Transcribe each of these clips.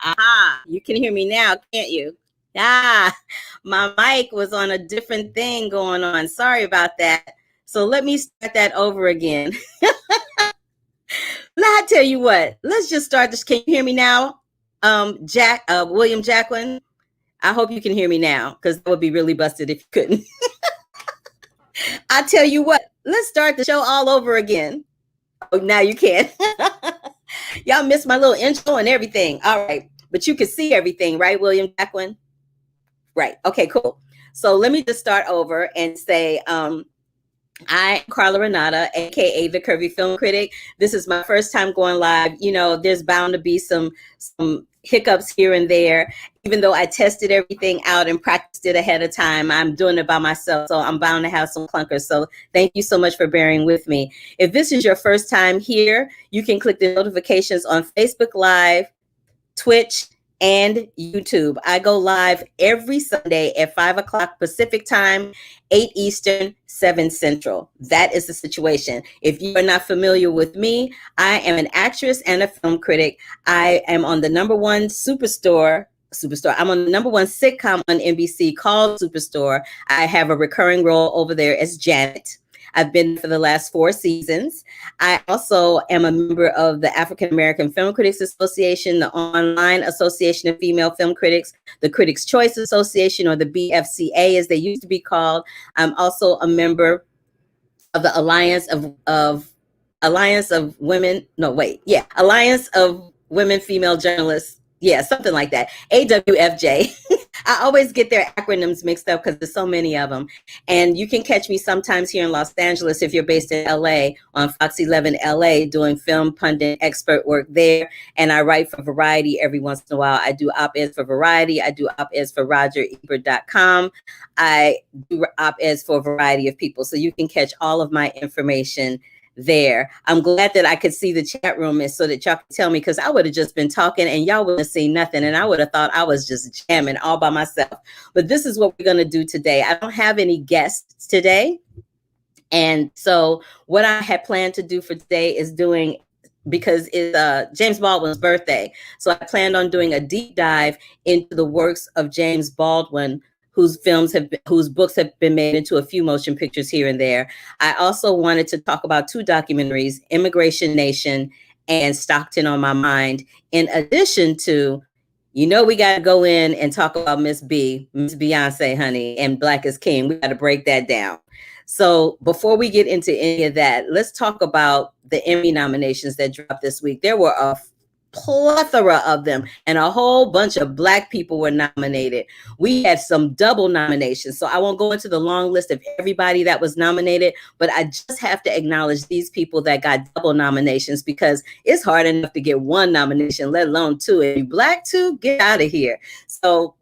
Aha, you can hear me now, can't you? Ah, my mic was on a different thing going on. Sorry about that. So let me start that over again. I tell you what, let's just start this. Can you hear me now? William Jacqueline, I hope you can hear me now because that would be really busted if you couldn't. I tell you what, let's start the show all over again. Oh, now you can. Y'all missed my little intro and everything. All right. But you can see everything, right, William Jacqueline? Right. Okay, cool. So let me just start over and say, I'm Carla Renata, aka the Curvy Film Critic. This is my first time going live. You know, there's bound to be some hiccups here and there. Even though I tested everything out and practiced it ahead of time, I'm doing it by myself, so I'm bound to have some clunkers. So thank you so much for bearing with me. If this is your first time here, you can click the notifications on Facebook Live, Twitch, and YouTube. I go live every Sunday at 5 o'clock Pacific time, 8 Eastern, 7 Central. That is the situation. If you are not familiar with me, I am an actress and a film critic. I am on the #1 Superstore. I'm on the #1 sitcom on NBC called Superstore. I have a recurring role over there as Janet. I've been for the last 4 seasons. I also am a member of the African American Film Critics Association, the Online Association of Female Film Critics, the Critics' Choice Association, or the BFCA as they used to be called. I'm also a member of the Alliance of Women Female Journalists. Yeah, something like that. AWFJ. I always get their acronyms mixed up because there's so many of them. And you can catch me sometimes here in Los Angeles if you're based in LA on Fox 11 LA doing film pundit expert work there. And I write for Variety every once in a while. I do op-eds for Variety. I do op-eds for RogerEbert.com. I do op-eds for a variety of people. So you can catch all of my information there. I'm glad that I could see the chat room so that y'all can tell me, because I would have just been talking and y'all wouldn't have seen nothing, and I would have thought I was just jamming all by myself. But this is what we're going to do today. I don't have any guests today. And so what I had planned to do for today is because it's James Baldwin's birthday. So I planned on doing a deep dive into the works of James Baldwin, whose books have been made into a few motion pictures here and there. I also wanted to talk about 2 documentaries, Immigration Nation and Stockton on My Mind, in addition to, we got to go in and talk about Miss Beyonce, honey, and Black is King. We got to break that down. So before we get into any of that, let's talk about the Emmy nominations that dropped this week. There were a plethora of them, and a whole bunch of Black people were nominated. We had some double nominations, so I won't go into the long list of everybody that was nominated, but I just have to acknowledge these people that got double nominations, because it's hard enough to get 1 nomination, let alone 2. If you Black too, get out of here. So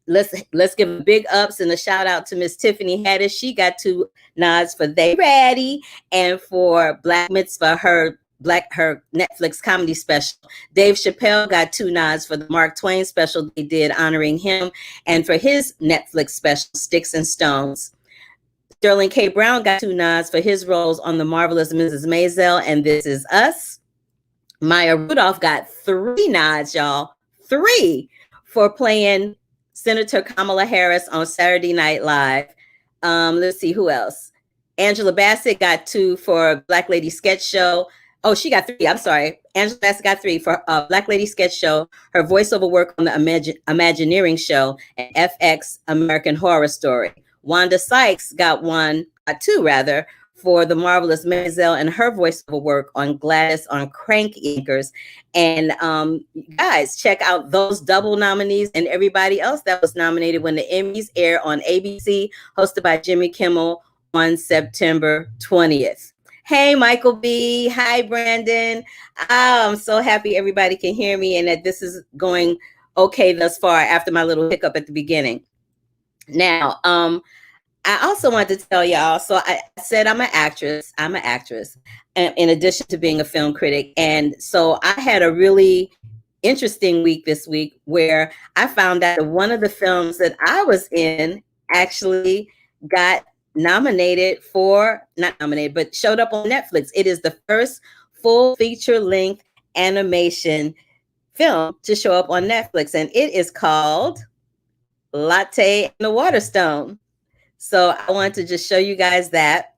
let's give a big ups and a shout out to Miss Tiffany Haddish. She got 2 nods for They Ready and for Black Mitzvah, her Netflix comedy special. Dave Chappelle got 2 nods for the Mark Twain special they did honoring him, and for his Netflix special, Sticks and Stones. Sterling K. Brown got 2 nods for his roles on The Marvelous Mrs. Maisel and This Is Us. Maya Rudolph got 3 nods, y'all. 3 for playing Senator Kamala Harris on Saturday Night Live. Let's see, who else? Angela Bassett got 2 for Black Lady Sketch Show. Oh, she got 3. I'm sorry. Angela Bassett got 3 for Black Lady Sketch Show, her voiceover work on the Imagineering Show, and FX American Horror Story. Wanda Sykes got 2 rather, for The Marvelous Maisel and her voiceover work on Gladys on Crank Yankers. And guys, check out those double nominees and everybody else that was nominated when the Emmys air on ABC, hosted by Jimmy Kimmel on September 20th. Hey, Michael B. Hi, Brandon. I'm so happy everybody can hear me and that this is going okay thus far after my little hiccup at the beginning. Now, I also wanted to tell y'all, so I said I'm an actress, in addition to being a film critic. And so I had a really interesting week this week where I found out that one of the films that I was in actually got nominated for, not nominated, but showed up on Netflix. It is the first full feature-length animation film to show up on Netflix, and it is called Latte and the Waterstone. So I wanted to just show you guys that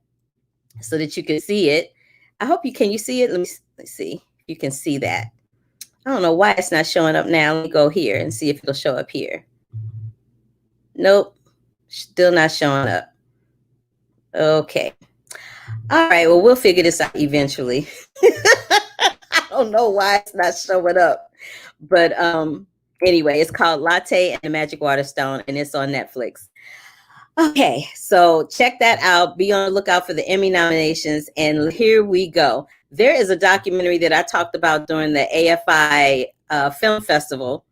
so that you can see it. I hope you can see it. Let's see if you can see that. I don't know why it's not showing up now. Let me go here and see if it'll show up here. Nope, still not showing up. Okay. All right, well, we'll figure this out eventually. I don't know why it's not showing up. But anyway, it's called Latte and the Magic Waterstone, and it's on Netflix. Okay, so check that out. Be on the lookout for the Emmy nominations. And here we go. There is a documentary that I talked about during the AFI Film Festival,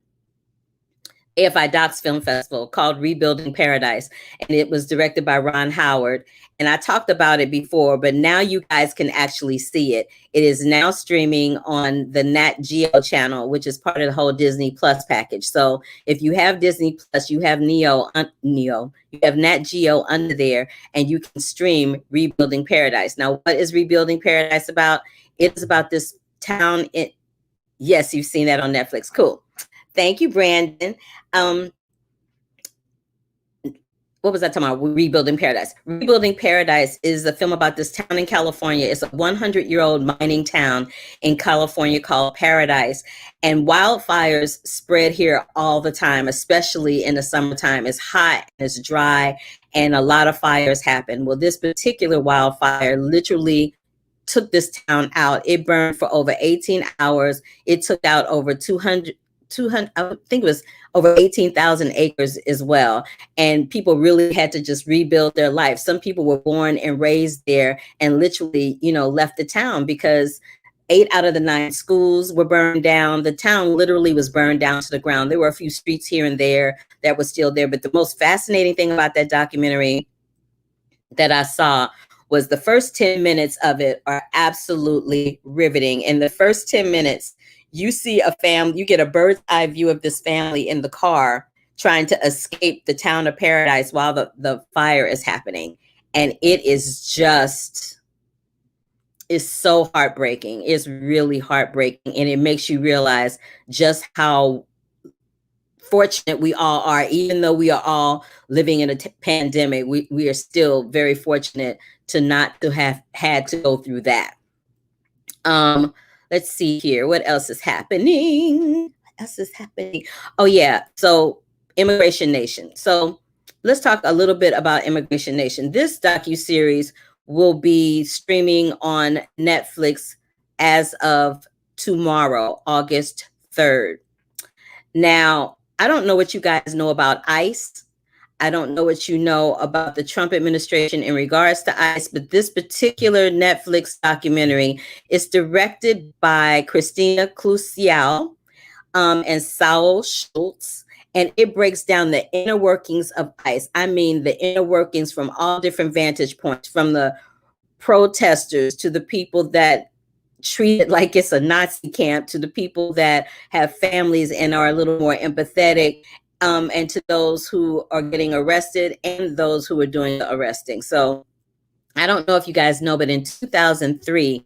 AFI Docs Film Festival, called Rebuilding Paradise. And it was directed by Ron Howard. And I talked about it before, but now you guys can actually see it. It is now streaming on the Nat Geo channel, which is part of the whole Disney Plus package. So if you have Disney Plus, you have you have Nat Geo under there, and you can stream Rebuilding Paradise. Now, what is Rebuilding Paradise about? It's about this town. Yes, you've seen that on Netflix. Cool. Thank you, Brandon. What was I talking about? Rebuilding Paradise. Rebuilding Paradise is a film about this town in California. It's a 100-year-old mining town in California called Paradise. And wildfires spread here all the time, especially in the summertime. It's hot, it's dry, and a lot of fires happen. Well, this particular wildfire literally took this town out. It burned for over 18 hours. It took out over 200, I think it was over 18,000 acres as well. And people really had to just rebuild their life. Some people were born and raised there and literally, left the town because 8 out of the 9 schools were burned down. The town literally was burned down to the ground. There were a few streets here and there that were still there. But the most fascinating thing about that documentary that I saw was the first 10 minutes of it are absolutely riveting. In the first 10 minutes, you see a family, you get a bird's eye view of this family in the car trying to escape the town of Paradise while the fire is happening. And it is just, it's so heartbreaking. It's really heartbreaking. And it makes you realize just how fortunate we all are. Even though we are all living in a pandemic, we are still very fortunate to not to have had to go through that. Let's see here. What else is happening? Oh, yeah. So Immigration Nation. So let's talk a little bit about Immigration Nation. This docuseries will be streaming on Netflix as of tomorrow, August 3rd. Now, I don't know what you guys know about ICE. I don't know what you know about the Trump administration in regards to ICE, but this particular Netflix documentary is directed by Christina Clusial and Saul Schultz, and it breaks down the inner workings of ICE. I mean, the inner workings from all different vantage points, from the protesters to the people that treat it like it's a Nazi camp, to the people that have families and are a little more empathetic, and to those who are getting arrested and those who are doing the arresting. So I don't know if you guys know, but in 2003,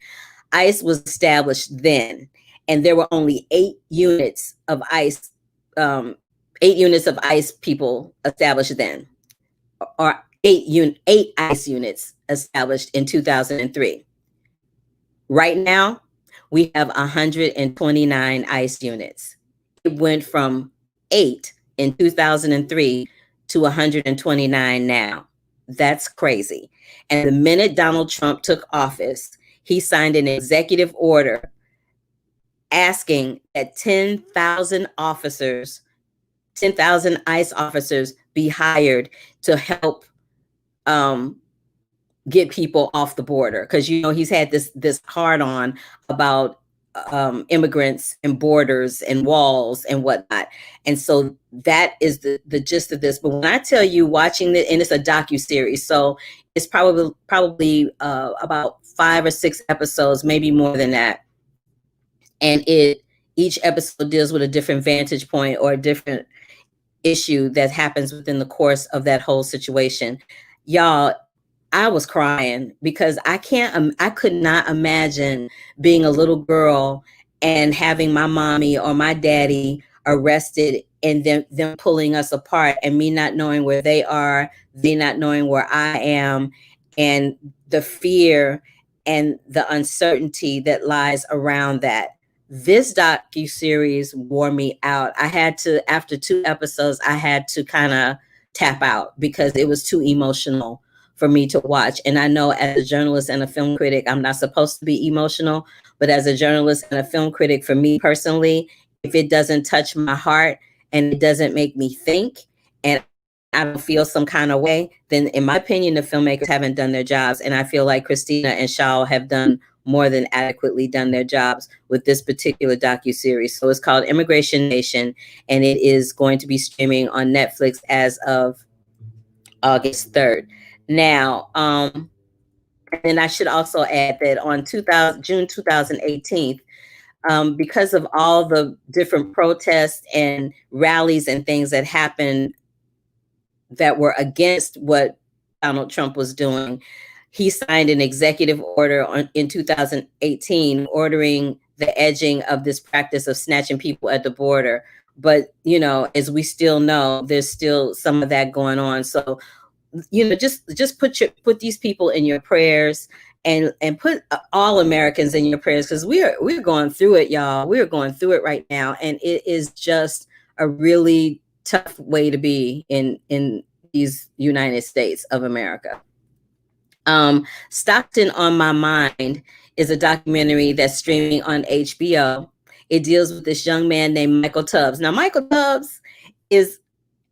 ICE was established then, and there were only 8 units of ICE, 8 units of ICE people established then, or 8 ICE units established in 2003. Right now, we have 129 ICE units. It went from 8 in 2003 to 129 now. That's crazy. And the minute Donald Trump took office, he signed an executive order asking that 10,000 officers, 10,000 ICE officers be hired to help get people off the border. Because, he's had this hard on about immigrants and borders and walls and whatnot. And so that is the gist of this. But when I tell you watching it, and it's a docuseries, so it's probably about 5 or 6 episodes, maybe more than that. And each episode deals with a different vantage point or a different issue that happens within the course of that whole situation. Y'all, I was crying because I could not imagine being a little girl and having my mommy or my daddy arrested and them pulling us apart, and me not knowing where they are, they not knowing where I am, and the fear and the uncertainty that lies around that. This docuseries wore me out. I had to, after 2 episodes, I had to kind of tap out because it was too emotional for me to watch. And I know as a journalist and a film critic, I'm not supposed to be emotional, but as a journalist and a film critic, for me personally, if it doesn't touch my heart and it doesn't make me think, and I don't feel some kind of way, then in my opinion, the filmmakers haven't done their jobs. And I feel like Christina and Shaw have done more than adequately done their jobs with this particular docuseries. So it's called Immigration Nation, and it is going to be streaming on Netflix as of August 3rd. Now, and I should also add that on June 2018, because of all the different protests and rallies and things that happened that were against what Donald Trump was doing, he signed an executive order in 2018 ordering the edging of this practice of snatching people at the border. But, you know, as we still know, there's still some of that going on. So, you know, just put these people in your prayers, and put all Americans in your prayers, because we're going through it, y'all. We're going through it right now, and it is just a really tough way to be in these United States of America. Stockton on My Mind is a documentary that's streaming on HBO. It deals with this young man named Michael Tubbs. Now, Michael Tubbs is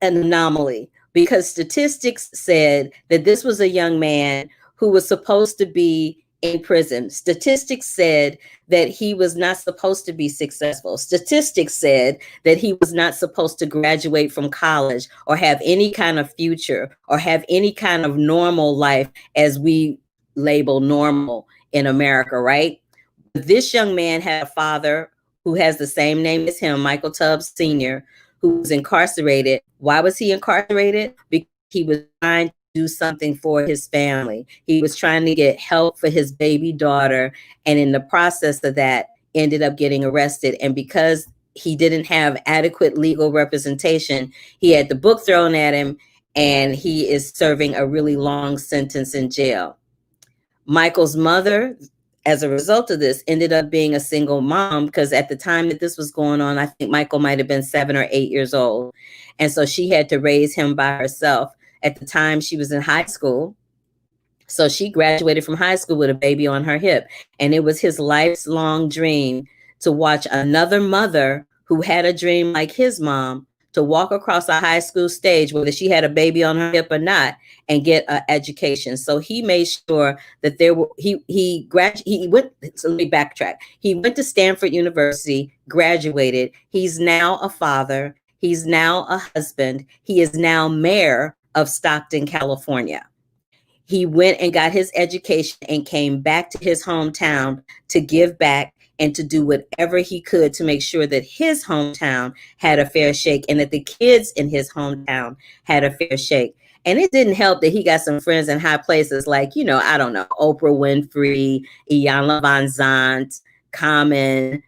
an anomaly because statistics said that this was a young man who was supposed to be in prison. Statistics said that he was not supposed to be successful. Statistics said that he was not supposed to graduate from college or have any kind of future or have any kind of normal life as we label normal in America, right? This young man had a father who has the same name as him, Michael Tubbs Sr., who was incarcerated. Why was he incarcerated? Because he was trying to do something for his family. He was trying to get help for his baby daughter, and in the process of that, ended up getting arrested. And because he didn't have adequate legal representation, he had the book thrown at him, and he is serving a really long sentence in jail. Michael's mother, as a result of this, ended up being a single mom, because at the time that this was going on, I think Michael might have been 7 or 8 years old. And so she had to raise him by herself. At the time, she was in high school. So she graduated from high school with a baby on her hip. And it was his life's long dream to watch another mother who had a dream like his mom to walk across a high school stage, whether she had a baby on her hip or not, and get an education. So he made sure that there were, he went, so let me backtrack. He went to Stanford University, graduated. He's now a father. He's now a husband. He is now mayor of Stockton, California. He went and got his education and came back to his hometown to give back and to do whatever he could to make sure that his hometown had a fair shake and that the kids in his hometown had a fair shake. And it didn't help that he got some friends in high places like, you know, I don't know, Oprah Winfrey, Iyanla Vanzant, Common,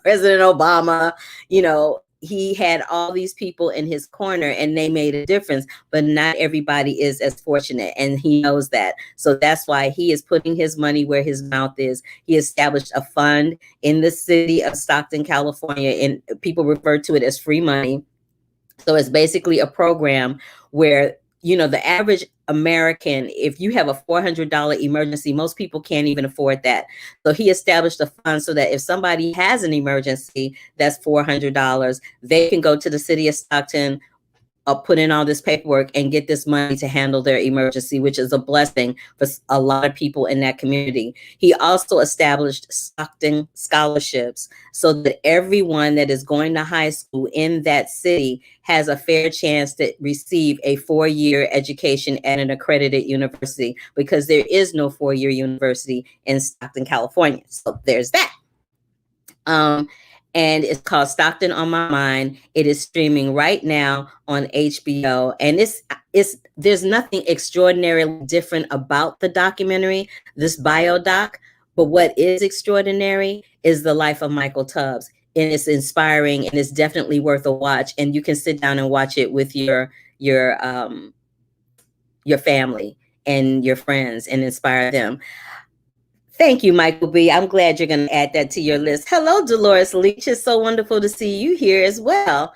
President Obama, you know. He had all these people in his corner and they made a difference, but not everybody is as fortunate, and he knows that. So that's why he is putting his money where his mouth is. He established a fund in the city of Stockton, California, and people refer to it as free money. So it's basically a program where, you know, the average American, if you have a $400 emergency, most people can't even afford that. So he established a fund so that if somebody has an emergency that's $400, they can go to the city of Stockton, put in all this paperwork and get this money to handle their emergency, which is a blessing for a lot of people in that community. He also established Stockton scholarships so that everyone that is going to high school in that city has a fair chance to receive a 4-year education at an accredited university, because there is no 4-year university in Stockton, California. So there's that. And it's called Stockton on My Mind. It is streaming right now on HBO. And there's nothing extraordinarily different about the documentary, this biodoc, But what is extraordinary is the life of Michael Tubbs. And it's inspiring, and it's definitely worth a watch. And you can sit down and watch it with your family and your friends and inspire them. Thank you, Michael B. I'm glad you're going to add that to your list. Hello, Dolores Leach. It's so wonderful to see you here as well.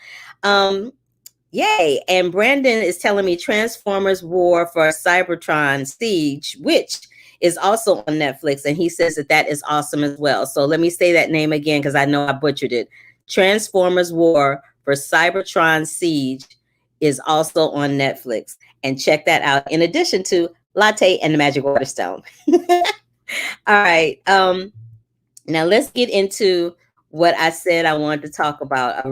Yay. And Brandon is telling me Transformers War for Cybertron Siege, which is also on Netflix. And he says that is awesome as well. So let me say that name again, because I know I butchered it. Transformers War for Cybertron Siege is also on Netflix. And check that out, in addition to Latte and the Magic Waterstone. All right. Now let's get into what I said I wanted to talk about, a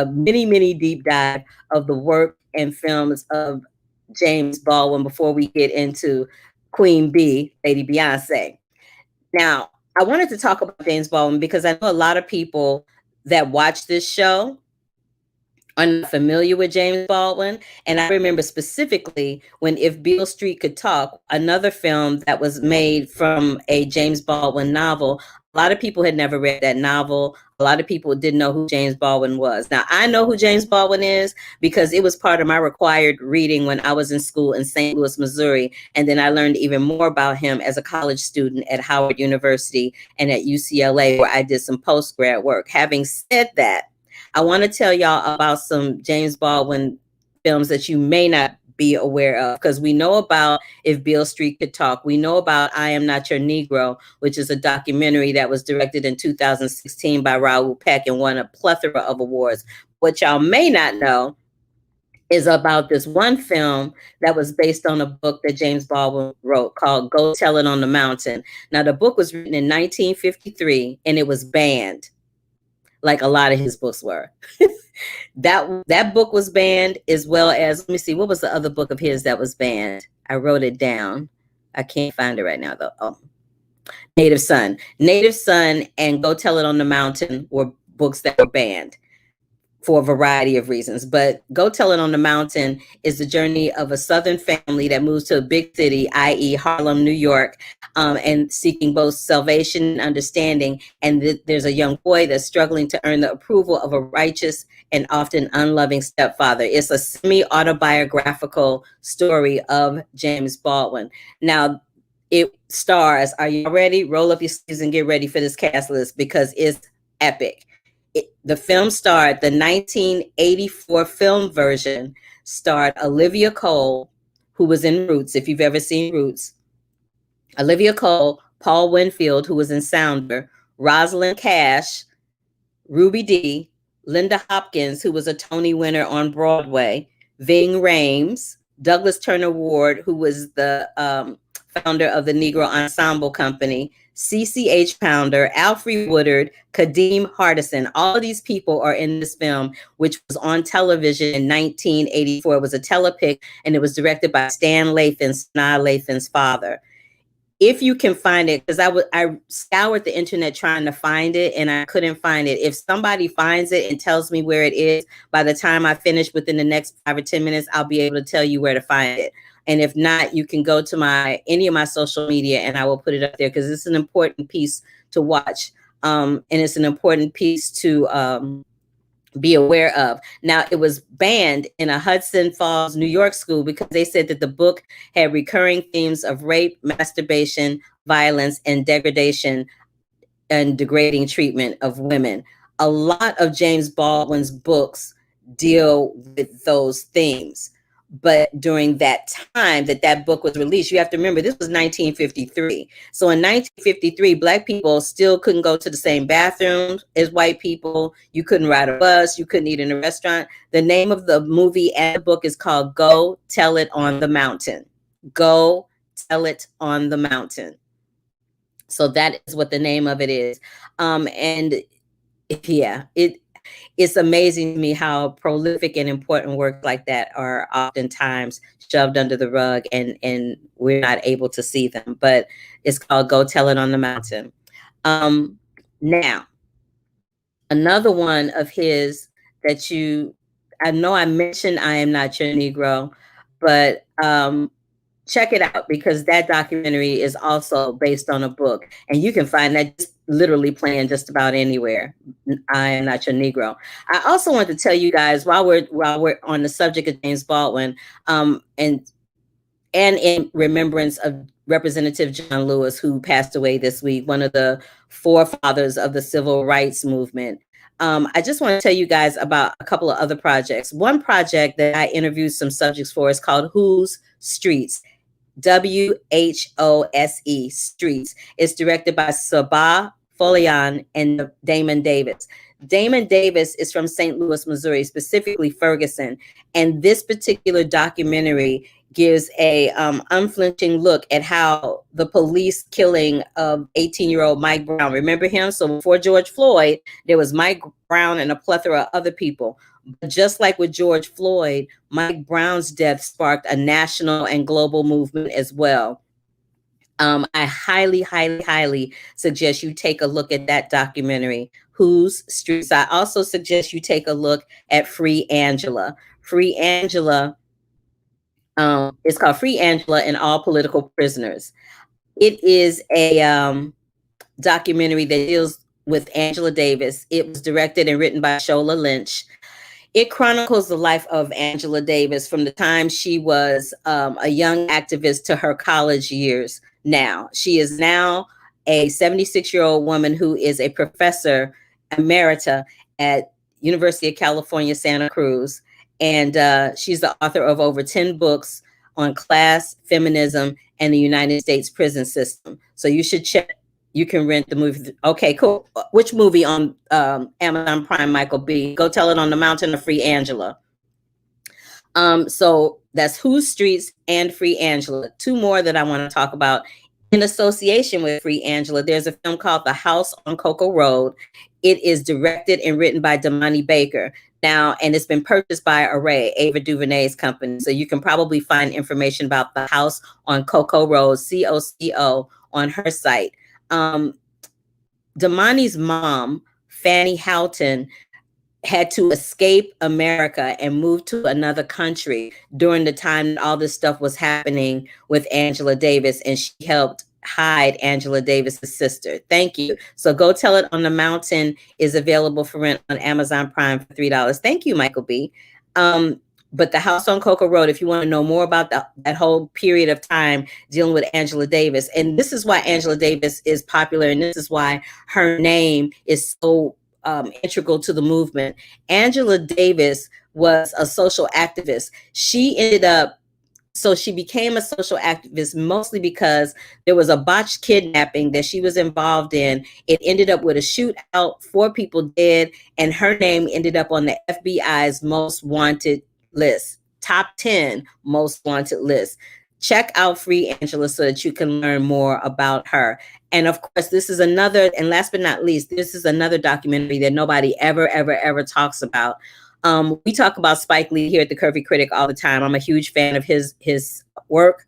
mini deep dive of the work and films of James Baldwin before we get into Queen Bee, Lady Beyonce. Now, I wanted to talk about James Baldwin because I know a lot of people that watch this show are not familiar with James Baldwin. And I remember specifically when If Beale Street Could Talk, another film that was made from a James Baldwin novel. A lot of people had never read that novel. A lot of people didn't know who James Baldwin was. Now, I know who James Baldwin is because it was part of my required reading when I was in school in St. Louis, Missouri. And then I learned even more about him as a college student at Howard University and at UCLA, where I did some post-grad work. Having said that, I want to tell y'all about some James Baldwin films that you may not be aware of, because we know about If Beale Street Could Talk. We know about I Am Not Your Negro, which is a documentary that was directed in 2016 by Raoul Peck and won a plethora of awards. What y'all may not know is about this one film that was based on a book that James Baldwin wrote called Go Tell It on the Mountain. Now, the book was written in 1953 and it was banned, like a lot of his books were. That book was banned, as well as, let me see, what was the other book of his that was banned? I wrote it down. I can't find it right now, though. Oh, Native Son. Native Son and Go Tell It on the Mountain were books that were banned for a variety of reasons. But Go Tell It on the Mountain is the journey of a Southern family that moves to a big city, i.e. Harlem, New York, and seeking both salvation and understanding. And there's a young boy that's struggling to earn the approval of a righteous and often unloving stepfather. It's a semi-autobiographical story of James Baldwin. Now, it stars, are you ready? Roll up your sleeves and get ready for this cast list because it's epic. The film starred, the 1984 film version starred Olivia Cole, who was in Roots, if you've ever seen Roots. Olivia Cole, Paul Winfield, who was in Sounder, Rosalind Cash, Ruby Dee, Linda Hopkins, who was a Tony winner on Broadway, Ving Rhames, Douglas Turner Ward, who was the founder of the Negro Ensemble Company, CCH Pounder, Alfre Woodard, Kadeem Hardison. All of these people are in this film, which was on television in 1984. It was a telepic, and it was directed by Stan Lathan, Sanaa Lathan's father. If you can find it, because I scoured the internet trying to find it, and I couldn't find it. If somebody finds it and tells me where it is, by the time I finish within the next 5 or 10 minutes, I'll be able to tell you where to find it. And if not, you can go to any of my social media and I will put it up there because it's an important piece to watch. And it's an important piece to be aware of. Now, it was banned in a Hudson Falls, New York school because they said that the book had recurring themes of rape, masturbation, violence, and degradation and degrading treatment of women. A lot of James Baldwin's books deal with those themes. But during that time that book was released, you have to remember, this was 1953. So in 1953, Black people still couldn't go to the same bathrooms as white people. You couldn't ride a bus. You couldn't eat in a restaurant. The name of the movie and the book is called Go Tell It on the Mountain. Go Tell It on the Mountain. So that is what the name of it is. And yeah, it's amazing to me how prolific and important work like that are oftentimes shoved under the rug and we're not able to see them. But it's called Go Tell It on the Mountain. Now, another one of his that I know I mentioned I Am Not Your Negro, but check it out, because that documentary is also based on a book, and you can find that just literally playing just about anywhere. I Am Not Your Negro. I also want to tell you guys, while we're on the subject of James Baldwin, and in remembrance of Representative John Lewis, who passed away this week, one of the forefathers of the civil rights movement. I just want to tell you guys about a couple of other projects. One project that I interviewed some subjects for is called Whose Streets? WHOSE Streets. It's directed by Sabah Folian and Damon Davis. Damon Davis is from St. Louis, Missouri, specifically Ferguson. And this particular documentary gives a unflinching look at how the police killing of 18-year-old Mike Brown. Remember him? So before George Floyd, there was Mike Brown and a plethora of other people. But just like with George Floyd, Mike Brown's death sparked a national and global movement as well. I highly, highly, highly suggest you take a look at that documentary, Whose Streets. I also suggest you take a look at Free Angela. Free Angela, it's called Free Angela and All Political Prisoners. It is a documentary that deals with Angela Davis. It was directed and written by Shola Lynch. It chronicles the life of Angela Davis from the time she was a young activist to her college years now. She is now a 76-year-old woman who is a professor emerita at University of California, Santa Cruz. And she's the author of over 10 books on class, feminism, and the United States prison system. So you should check. You can rent the movie. Okay, cool. Which movie on Amazon Prime, Michael B? Go Tell It on the Mountain or Free Angela? So that's Whose Streets and Free Angela. Two more that I want to talk about in association with Free Angela. There's a film called The House on Cocoa Road. It is directed and written by Damani Baker. Now, and it's been purchased by Array, Ava DuVernay's company. So you can probably find information about The House on Cocoa Road, COCO, on her site. Damani's mom, Fannie Houghton, had to escape America and move to another country during the time that all this stuff was happening with Angela Davis, and she helped hide Angela Davis's sister. Thank you. So Go Tell It on the Mountain is available for rent on Amazon Prime for $3. Thank you, Michael B. But The House on Cocoa Road, if you want to know more about that whole period of time dealing with Angela Davis, and this is why Angela Davis is popular, and this is why her name is so integral to the movement. Angela Davis was a social activist. She became a social activist mostly because there was a botched kidnapping that she was involved in. It ended up with a shootout, 4 people dead, and her name ended up on the FBI's most wanted list, top 10 most wanted list. Check out Free Angela so that you can learn more about her. And of course, this is another, and last but not least, this is another documentary that nobody ever talks about. We talk about Spike Lee here at the Curvy Critic all the time. I'm a huge fan of his work,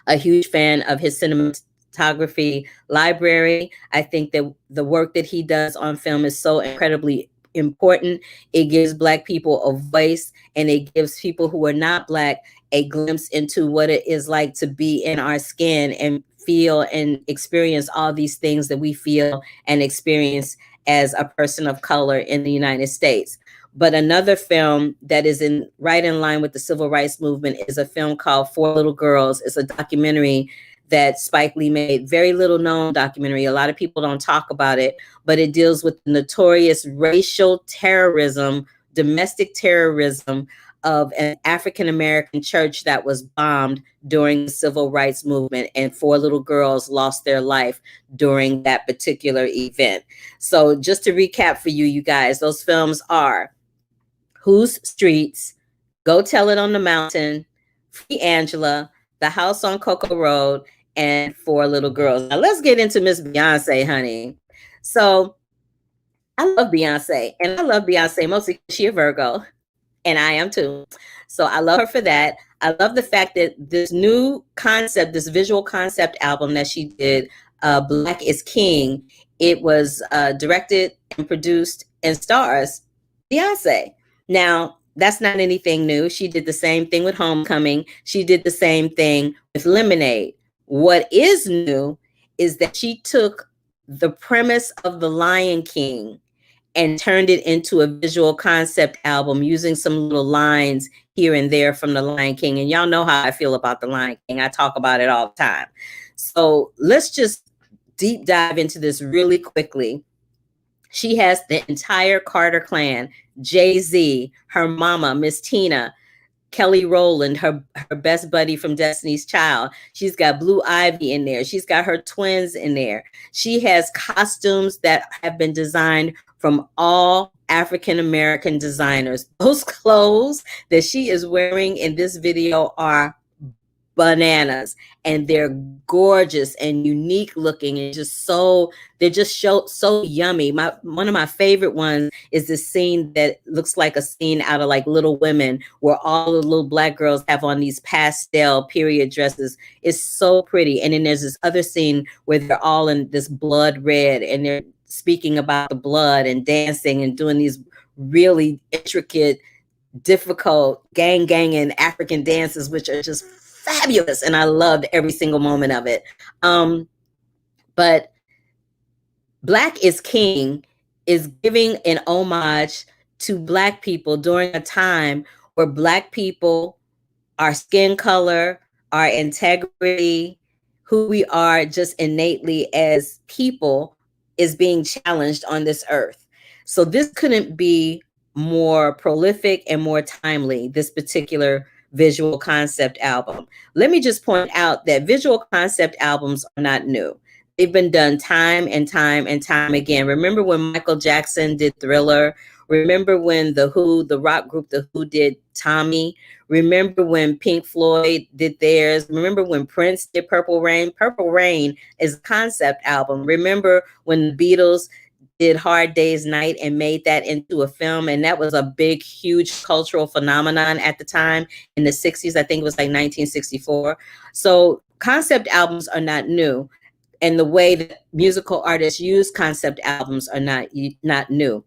a huge fan of his cinematography library. I think that the work that he does on film is so incredibly important. It gives Black people a voice, and it gives people who are not Black a glimpse into what it is like to be in our skin and feel and experience all these things that we feel and experience as a person of color in the United States. But another film that is right in line with the civil rights movement is a film called Four Little Girls. It's a documentary that Spike Lee made, very little known documentary. A lot of people don't talk about it, but it deals with the notorious racial terrorism, domestic terrorism of an African-American church that was bombed during the civil rights movement, and 4 little girls lost their life during that particular event. So just to recap for you guys, those films are Whose Streets, Go Tell It on the Mountain, Free Angela, The House on Cocoa Road, and 4 Little Girls. Now let's get into Miss Beyonce, honey. So I love Beyonce, and I love Beyonce mostly because she's a Virgo, and I am too. So I love her for that. I love the fact that this new concept, this visual concept album that she did, Black is King, it was directed and produced and stars Beyonce. Now, that's not anything new. She did the same thing with Homecoming. She did the same thing with Lemonade. What is new is that she took the premise of The Lion King and turned it into a visual concept album using some little lines here and there from The Lion King. And y'all know how I feel about The Lion King. I talk about it all the time. So let's just deep dive into this really quickly. She has the entire Carter clan, Jay-Z, her mama, Miss Tina, Kelly Rowland, her best buddy from Destiny's Child. She's got Blue Ivy in there. She's got her twins in there. She has costumes that have been designed from all African-American designers. Those clothes that she is wearing in this video are bananas, and they're gorgeous and unique looking, and they're just so yummy. One of my favorite ones is this scene that looks like a scene out of like Little Women, where all the little Black girls have on these pastel period dresses. It's so pretty. And then there's this other scene where they're all in this blood red, and they're speaking about the blood and dancing and doing these really intricate, difficult gang and African dances, which are just fabulous, and I loved every single moment of it. But Black is King is giving an homage to Black people during a time where Black people, our skin color, our integrity, who we are just innately as people, is being challenged on this earth. So this couldn't be more prolific and more timely, this particular visual concept album. Let me just point out that visual concept albums are not new. They've been done time and time and time again. Remember when Michael Jackson did Thriller? Remember when the rock group The Who did Tommy? Remember when Pink Floyd did theirs? Remember when Prince did Purple Rain? Purple Rain is a concept album. Remember when the Beatles did Hard Day's Night and made that into a film, and that was a big, huge cultural phenomenon at the time in the 60s. I think it was like 1964. So concept albums are not new, and the way that musical artists use concept albums are not new.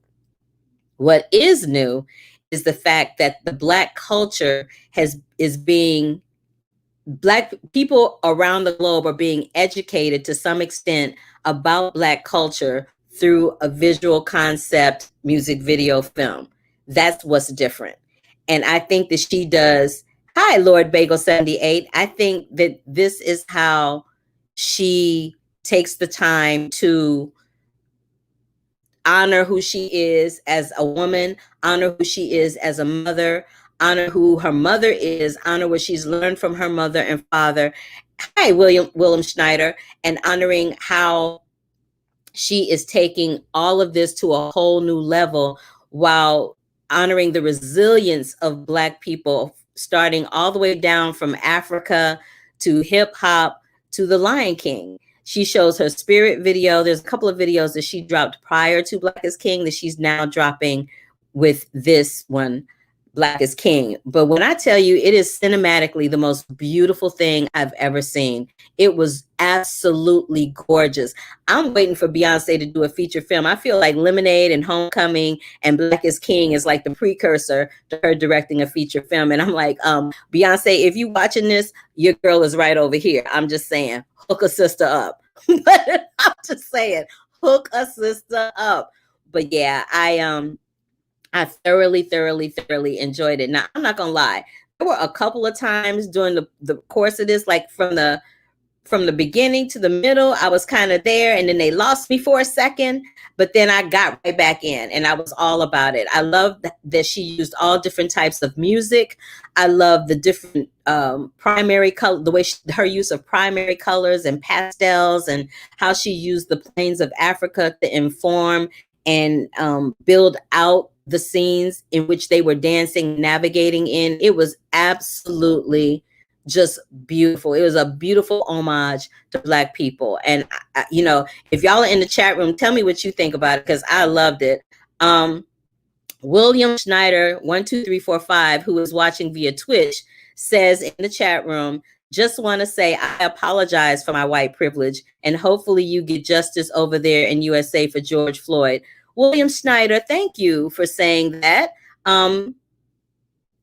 What is new is the fact that the Black culture Black people around the globe are being educated to some extent about Black culture through a visual concept music video film. That's what's different. And I think that she does. Hi, Lord Bagel 78. I think that this is how she takes the time to honor who she is as a woman, honor who she is as a mother, honor who her mother is, honor what she's learned from her mother and father. Hi, William Schneider, and honoring how she is taking all of this to a whole new level while honoring the resilience of Black people, starting all the way down from Africa to hip hop to The Lion King. She shows her spirit video. There's a couple of videos that she dropped prior to Black is King that she's now dropping with this one, Black is King. But when I tell you, it is cinematically the most beautiful thing I've ever seen. It was absolutely gorgeous. I'm waiting for Beyonce to do a feature film. I feel like Lemonade and Homecoming and Black is King is like the precursor to her directing a feature film. And I'm like, Beyonce, if you watching this, your girl is right over here. I'm just saying, hook a sister up. But I'm just saying, hook a sister up. But yeah, I thoroughly enjoyed it. Now, I'm not gonna lie. There were a couple of times during the course of this, like from the beginning to the middle, I was kind of there, and then they lost me for a second, but then I got right back in, and I was all about it. I love that she used all different types of music. I love the different primary color, the way her use of primary colors and pastels, and how she used the plains of Africa to inform and build out the scenes in which they were dancing, navigating in. It was absolutely just beautiful. It was a beautiful homage to Black people. And, if y'all are in the chat room, tell me what you think about it, because I loved it. William Schneider, 12345, who is watching via Twitch, says in the chat room, just want to say I apologize for my white privilege, and hopefully you get justice over there in USA for George Floyd. William Schneider, thank you for saying that.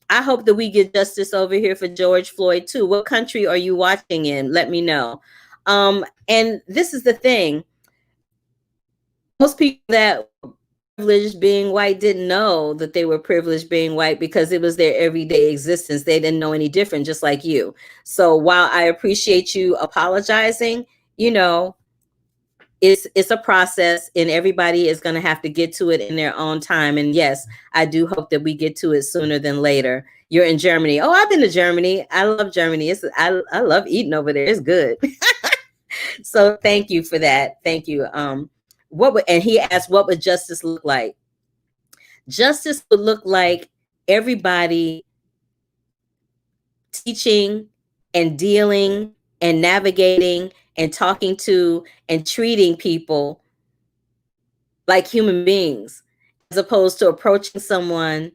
I hope that we get justice over here for George Floyd too. What country are you watching in? Let me know. And this is the thing. Most people that privileged being white didn't know that they were privileged being white because it was their everyday existence. They didn't know any different, just like you. So while I appreciate you apologizing, you know, it's a process and everybody is going to have to get to it in their own time. And yes, I do hope that we get to it sooner than later. You're in Germany. Oh, I've been to Germany. I love Germany. I love eating over there. It's good. So thank you for that. Thank you. And he asked, what would justice look like? Justice would look like everybody teaching and dealing and navigating and talking to and treating people like human beings, as opposed to approaching someone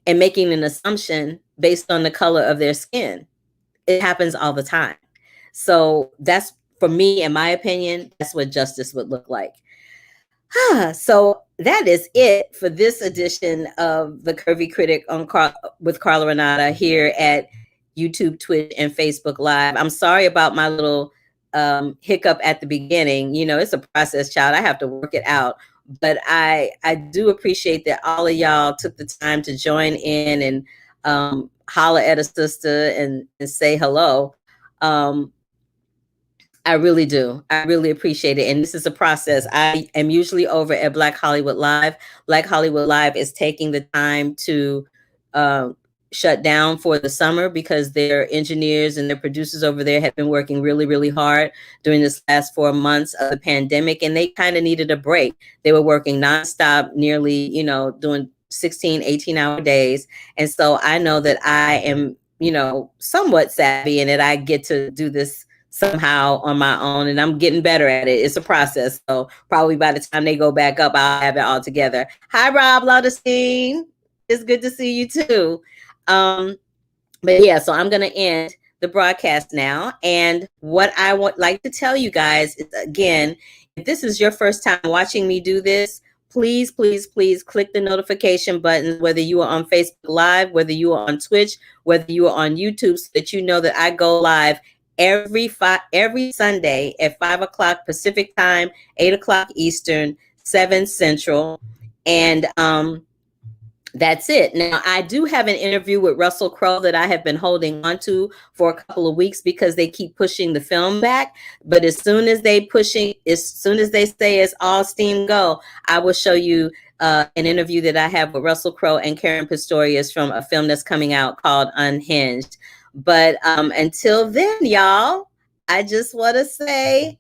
and making an assumption based on the color of their skin. It happens all the time. So that's, for me, in my opinion, that's what justice would look like. So that is it for this edition of the Curvy Critic with Carla Renata here at YouTube, Twitch, and Facebook Live. I'm sorry about my little hiccup at the beginning. You know, it's a process, child. I have to work it out. But I do appreciate that all of y'all took the time to join in and holler at a sister and say hello. I really do. I really appreciate it. And this is a process. I am usually over at Black Hollywood Live. Black Hollywood Live is taking the time to shut down for the summer because their engineers and their producers over there have been working really, really hard during this last 4 months of the pandemic. And they kind of needed a break. They were working nonstop, nearly, you know, doing 16, 18-hour days. And so I know that I am, you know, somewhat savvy and that I get to do this somehow on my own, and I'm getting better at it. It's a process. So probably by the time they go back up, I'll have it all together. Hi, Rob Lauderstein. It's good to see you too. But yeah, so I'm going to end the broadcast now. And what I would like to tell you guys is, again, if this is your first time watching me do this, please, please, please click the notification button, whether you are on Facebook Live, whether you are on Twitch, whether you are on YouTube, so that you know that I go live every Sunday at 5 o'clock Pacific time, 8 o'clock Eastern, 7 Central. And that's it. Now, I do have an interview with Russell Crowe that I have been holding on to for a couple of weeks because they keep pushing the film back. But as soon as they say it's all steam go, I will show you an interview that I have with Russell Crowe and Karen Pistorius from a film that's coming out called Unhinged. But until then, y'all, I just want to say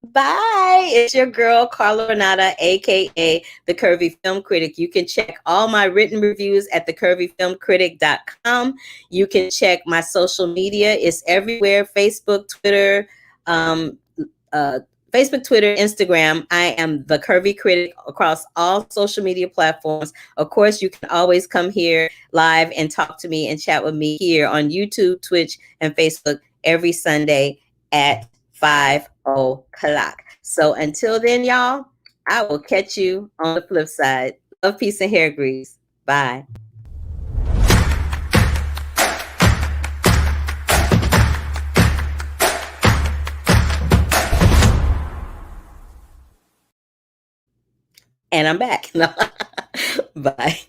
bye. It's your girl, Carla Renata, aka the Curvy Film Critic. You can check all my written reviews at thecurvyfilmcritic.com. You can check my social media. It's everywhere: Facebook, Twitter, Instagram. I am the Curvy Critic across all social media platforms. Of course, you can always come here live and talk to me and chat with me here on YouTube, Twitch, and Facebook every Sunday at 5 o'clock. So until then, y'all, I will catch you on the flip side. Love, peace, and hair grease. Bye. And I'm back. Bye.